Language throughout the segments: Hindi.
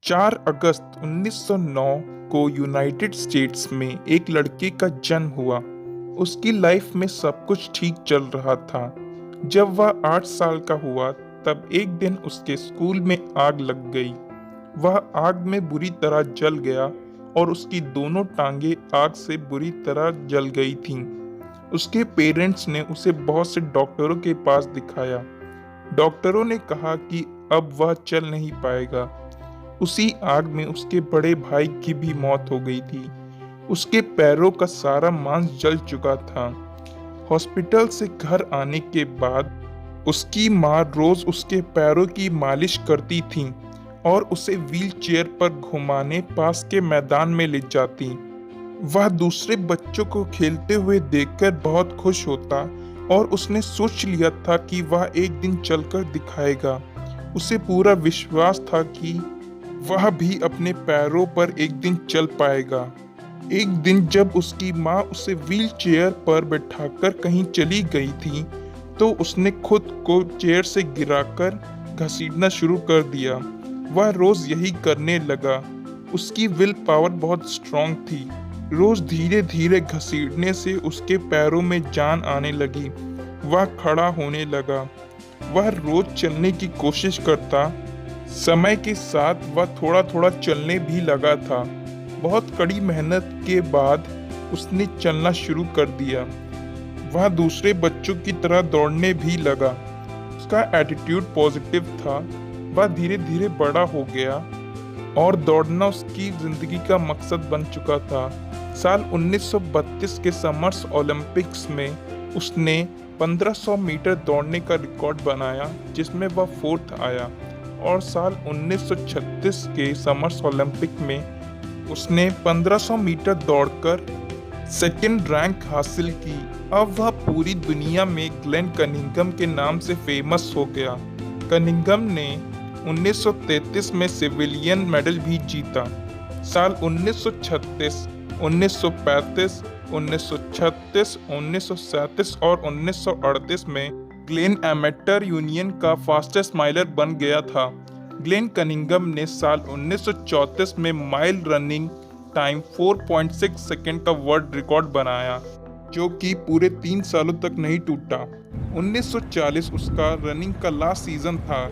4 अगस्त 1909 को यूनाइटेड स्टेट्स में एक लड़के का जन्म हुआ। उसकी लाइफ में सब कुछ ठीक चल रहा था। जब वह 8 साल का हुआ तब एक दिन उसके स्कूल में आग लग गई। वह आग में बुरी तरह जल गया और उसकी दोनों टांगें आग से बुरी तरह जल गई थीं। उसके पेरेंट्स ने उसे बहुत से डॉक्टरों के पास दिखाया। डॉक्टरों ने कहा कि अब वह चल नहीं पाएगा। उसी आग में उसके बड़े भाई की भी मौत हो गई थी। उसके पैरों का सारा मांस जल चुका था। हॉस्पिटल से घर आने के बाद उसकी माँ रोज उसके पैरों की मालिश करती थी और उसे व्हील चेयर पर घुमाने पास के मैदान में ले जाती। वह दूसरे बच्चों को खेलते हुए देखकर बहुत खुश होता और उसने सोच लिया था कि वह एक दिन चलकर दिखाएगा। उसे पूरा विश्वास था कि वह भी अपने पैरों पर एक दिन चल पाएगा। एक दिन जब उसकी माँ उसे व्हील चेयर पर बैठाकर कहीं चली गई थी तो उसने खुद को चेयर से गिराकर घसीटना शुरू कर दिया। वह रोज यही करने लगा। उसकी विल पावर बहुत स्ट्रांग थी। रोज धीरे धीरे घसीटने से उसके पैरों में जान आने लगी। वह खड़ा होने लगा। वह रोज चलने की कोशिश करता। समय के साथ वह थोड़ा थोड़ा चलने भी लगा था। बहुत कड़ी मेहनत के बाद उसने चलना शुरू कर दिया। वह दूसरे बच्चों की तरह दौड़ने भी लगा। उसका एटीट्यूड पॉजिटिव था। वह धीरे धीरे बड़ा हो गया और दौड़ना उसकी जिंदगी का मकसद बन चुका था। साल 1932 के समर्स ओलंपिक्स में उसने 1500 मीटर दौड़ने का रिकॉर्ड बनाया जिसमें वह 4th आया और साल 1936 के समर्स ओलंपिक में उसने 1500 मीटर दौड़कर 2nd रैंक हासिल की। अब वह पूरी दुनिया में ग्लेन कनिंघम के नाम से फेमस हो गया। कनिंघम ने 1933 में सिविलियन मेडल भी जीता। साल 1936, 1935, 1936, 1937 और 1938 में ग्लेन एमेटर यूनियन का फास्टेस्ट माइलर बन गया था। ग्लेन कनिंघम ने साल 1934 में माइल रनिंग टाइम 4.6 सेकंड का वर्ल्ड रिकॉर्ड बनाया जो कि पूरे 3 सालों तक नहीं टूटा। 1940 उसका रनिंग का लास्ट सीजन था।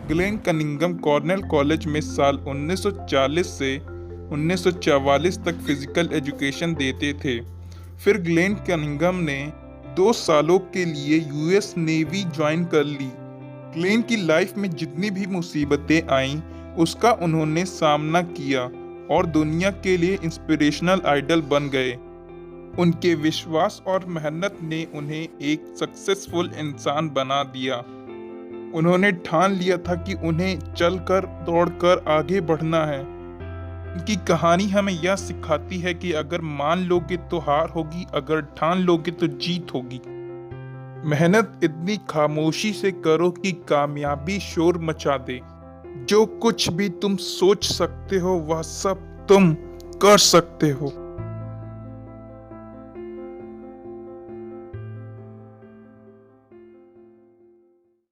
ग्लेन कनिंघम कॉर्नेल कॉलेज में साल 1940 से 1944 तक फिजिकल एजुकेशन देते थे। फिर ग्लेन कनिंघम ने 2 सालों के लिए यूएस नेवी ज्वाइन कर ली। ग्लेन की लाइफ में जितनी भी मुसीबतें आईं उसका उन्होंने सामना किया और दुनिया के लिए इंस्पिरेशनल आइडल बन गए। उनके विश्वास और मेहनत ने उन्हें एक सक्सेसफुल इंसान बना दिया। उन्होंने ठान लिया था कि उन्हें चलकर दौड़कर आगे बढ़ना है। उनकी कहानी हमें यह सिखाती है कि अगर मान लोगे तो हार होगी, अगर ठान लोगे तो जीत होगी। मेहनत इतनी खामोशी से करो कि कामयाबी शोर मचा दे। जो कुछ भी तुम सोच सकते हो वह सब तुम कर सकते हो।